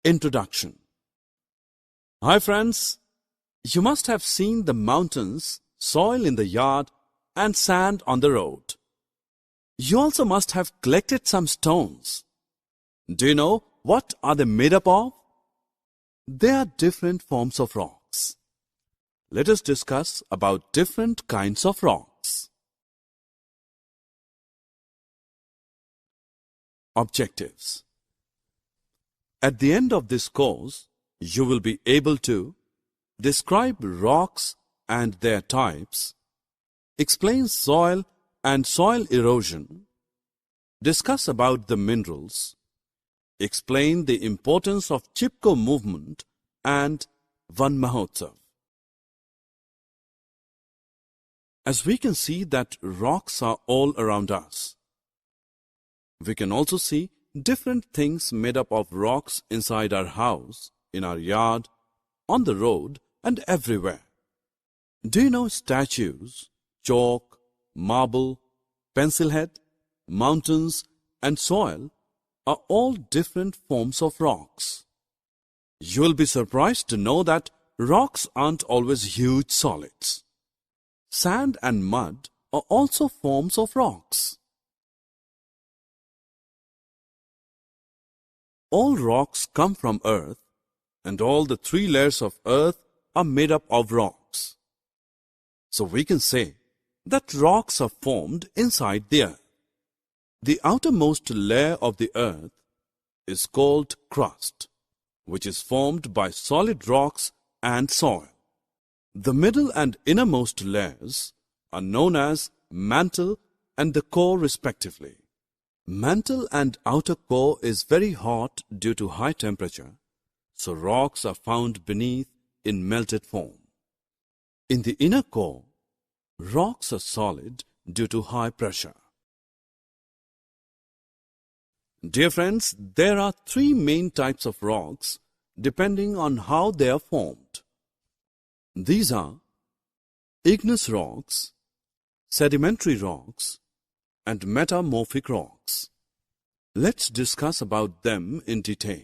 Introduction. Hi friends, you must have seen the mountains, soil in the yard and sand on the road. You also must have collected some stones. Do you know what are they made up of? They are different forms of rocks. Let us discuss about different kinds of rocks. Objectives. At the end of this course, you will be able to describe rocks and their types, explain soil and soil erosion, discuss about the minerals, explain the importance of Chipko movement and Van Mahotsav. As we can see that rocks are all around us, we can also see different things made up of rocks inside our house, in our yard, on the road and everywhere. Do you know statues, chalk, marble, pencil head, mountains and soil are all different forms of rocks? You will be surprised to know that rocks aren't always huge solids. Sand and mud are also forms of rocks. All rocks come from earth, and all the three layers of earth are made up of rocks. So we can say that rocks are formed inside the earth. The outermost layer of the earth is called crust, which is formed by solid rocks and soil. The middle and innermost layers are known as mantle and the core respectively. Mantle and outer core is very hot due to high temperature, so rocks are found beneath in melted form. In the inner core, rocks are solid due to high pressure. Dear friends, there are three main types of rocks depending on how they are formed. These are igneous rocks, sedimentary rocks, and metamorphic rocks. Let's discuss about them in detail.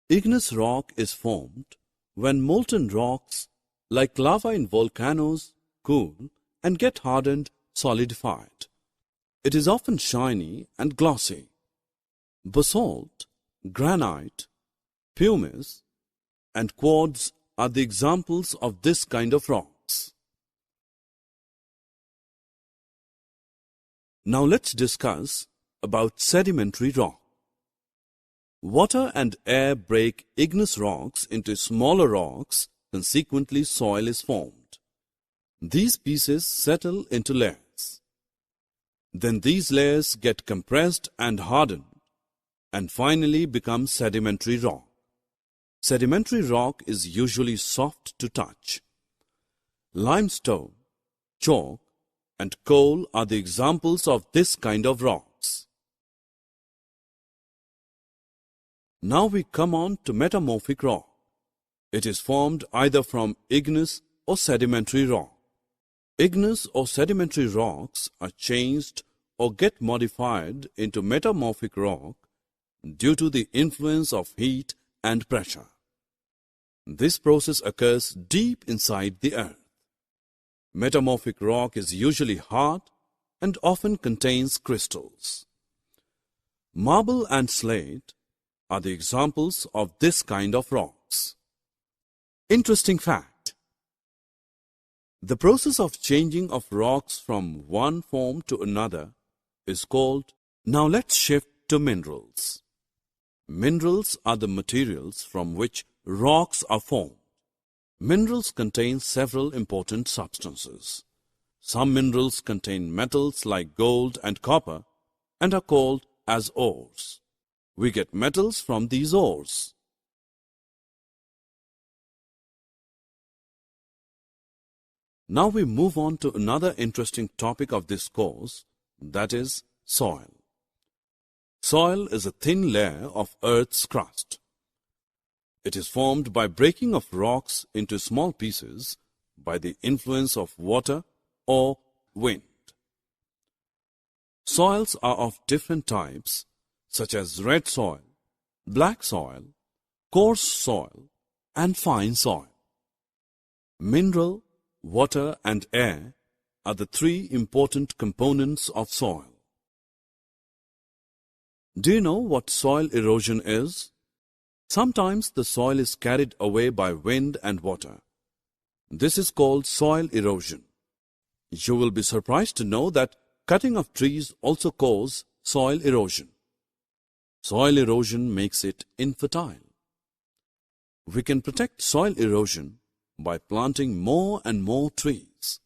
Igneous rock is formed when molten rocks like lava in volcanoes cool and get hardened, solidified. It is often shiny and glossy. Basalt, granite, pumice, and quartz are the examples of this kind of rocks. Now let's discuss about sedimentary rock. Water and air break igneous rocks into smaller rocks, consequently soil is formed. These pieces settle into layers. Then these layers get compressed and hardened, and finally become sedimentary rock. Sedimentary rock is usually soft to touch. Limestone, chalk, and coal are the examples of this kind of rocks. Now we come on to metamorphic rock. It is formed either from igneous or sedimentary rock. Igneous or sedimentary rocks are changed or get modified into metamorphic rock due to the influence of heat and pressure. This process occurs deep inside the earth. Metamorphic rock is usually hard and often contains crystals. Marble and slate are the examples of this kind of rocks. Interesting fact. The process of changing of rocks from one form to another is called. Now let's shift to minerals. Minerals are the materials from which rocks are formed. Minerals contain several important substances. Some minerals contain metals like gold and copper and are called as ores. We get metals from these ores. Now we move on to another interesting topic of this course, that is soil. Soil is a thin layer of Earth's crust. It is formed by breaking of rocks into small pieces by the influence of water or wind. Soils are of different types such as red soil, black soil, coarse soil, and fine soil. Mineral, water, and air are the three important components of soil. Do you know what soil erosion is? Sometimes the soil is carried away by wind and water. This is called soil erosion. You will be surprised to know that cutting of trees also causes soil erosion. Soil erosion makes it infertile. We can protect soil erosion by planting more and more trees.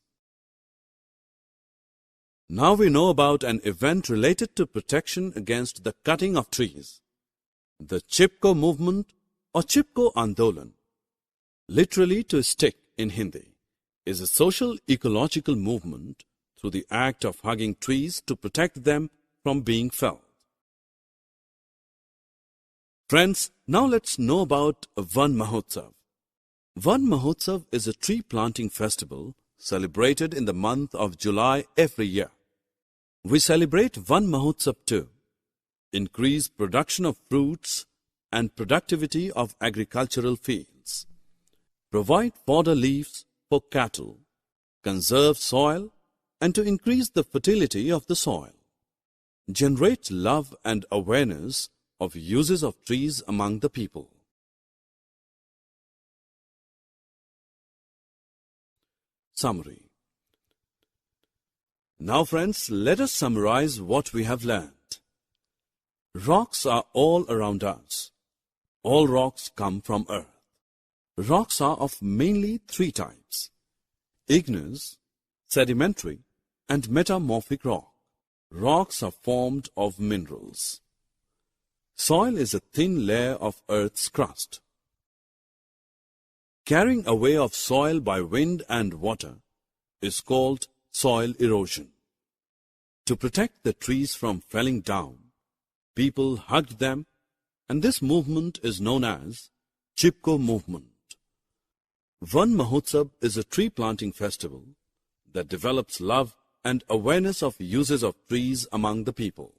Now we know about an event related to protection against the cutting of trees. The Chipko movement or Chipko Andolan, literally to stick in Hindi, is a social ecological movement through the act of hugging trees to protect them from being felled. Friends, now let's know about Van Mahotsav. Van Mahotsav is a tree planting festival celebrated in the month of July every year. We celebrate Van Mahotsav to increase production of fruits and productivity of agricultural fields, provide fodder leaves for cattle, conserve soil, and to increase the fertility of the soil, generate love and awareness of uses of trees among the people. Summary. Now friends, let us summarize what we have learned. Rocks are all around us. All rocks come from earth. Rocks are of mainly three types: igneous, sedimentary, and metamorphic rock. Rocks are formed of minerals. Soil is a thin layer of earth's crust. Carrying away of soil by wind and water is called soil erosion. To protect the trees from felling down, people hugged them, and this movement is known as Chipko movement. Van Mahotsav is a tree planting festival that develops love and awareness of uses of trees among the people.